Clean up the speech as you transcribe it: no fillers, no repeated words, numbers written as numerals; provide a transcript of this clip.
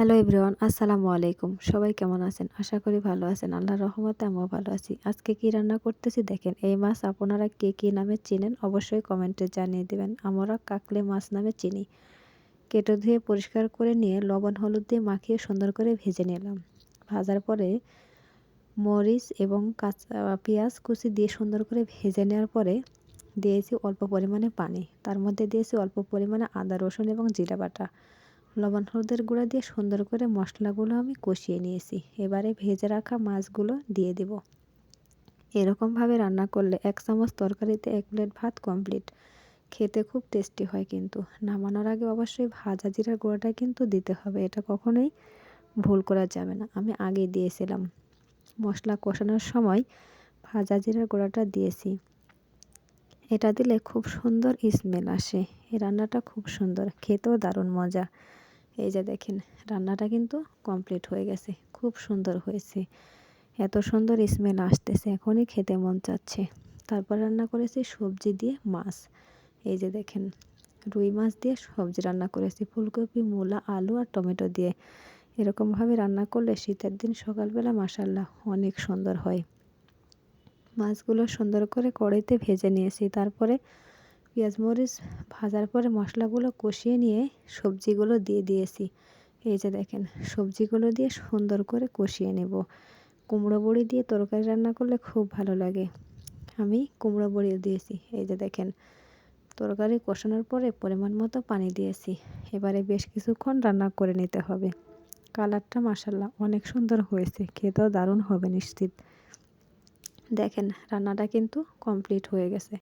Hello everyone, আসসালামু আলাইকুম। সবাই কেমন আছেন? আশা করি ভালো আছেন। আল্লাহর রহমতে আমিও ভালো আছি। আজকে কি রান্না করতেছি দেখেন। এই মাছ আপনারা কে কী নামে চিনেন অবশ্যই কমেন্টে জানিয়ে দিবেন। আমরা কাকলে মাছ নামে চিনি। কেটে ধুয়ে পরিষ্কার করে নিয়ে লবণ হলুদ দিয়ে মাখিয়ে সুন্দর করে ভেজে নিলাম। ভাজার পরে মরিচ এবং কাঁচা পেঁয়াজ কুচি দিয়ে সুন্দর করে ভেজে নেওয়ার পরে দিয়েছি অল্প পরিমাণে পানি। তার মধ্যে দিয়েছি অল্প পরিমাণে আদা রসুন এবং জিরা বাটা। লবণ হলুদের গুঁড়া দিয়ে সুন্দর করে মশলাগুলো আমি কষিয়ে নিয়েছি। এবারে ভেজে রাখা মাছগুলো দিয়ে দেব। এরকমভাবে রান্না করলে 1 চামচ তরকারিতে 1 প্লেট ভাত কমপ্লিট। খেতে খুব টেস্টি হয় কিন্তু। নামানোর আগে অবশ্যই ভাজা জিরার গুঁড়াটা কিন্তু দিতে হবে। এটা কখনোই ভুল করা যাবে না। আমি আগেই দিয়েছিলাম। মশলা কষানোর সময় ভাজা জিরার গুঁড়াটা দিয়েছি। এটা দিলে খুব সুন্দর স্মেল আসে। এই রান্নাটা খুব সুন্দর, খেতেও দারুণ মজা। এই যে দেখেন রান্নাটা কিন্তু কমপ্লিট হয়ে গেছে। খুব সুন্দর হয়েছে। এত সুন্দর স্মেল আসতেছে, এখনই খেতে মন চাচ্ছে। তারপর রান্না করেছি সবজি দিয়ে মাছ। এই যে দেখেন রুই মাছ দিয়ে সবজি রান্না করেছি, ফুলকপি মূলা আলু আর টমেটো দিয়ে। এরকমভাবে রান্না করলে শীতের দিন সকালবেলা মাশাআল্লাহ অনেক সুন্দর হয়। মাছগুলো সুন্দর করে কড়াইতে ভেজে নিয়েছি। তারপরে পেঁয়াজ মরিচ ভাজার পরে মশলাগুলো কষিয়ে নিয়ে সবজিগুলো দিয়ে দিয়েছি। এই যে দেখেন সবজিগুলো দিয়ে সুন্দর করে কষিয়ে নেব। কুমড়ো বড়ি দিয়ে তরকারি রান্না করলে খুব ভালো লাগে। আমি কুমড়ো বড়িও দিয়েছি। এই যে দেখেন তরকারি কষানোর পরে পরিমাণ মতো পানি দিয়েছি। এবারে বেশ কিছুক্ষণ রান্না করে নিতে হবে। কালারটা মাশাআল্লাহ অনেক সুন্দর হয়েছে, খেতেও দারুণ হবে নিশ্চিত। দেখেন রান্নাটা কিন্তু কমপ্লিট হয়ে গেছে।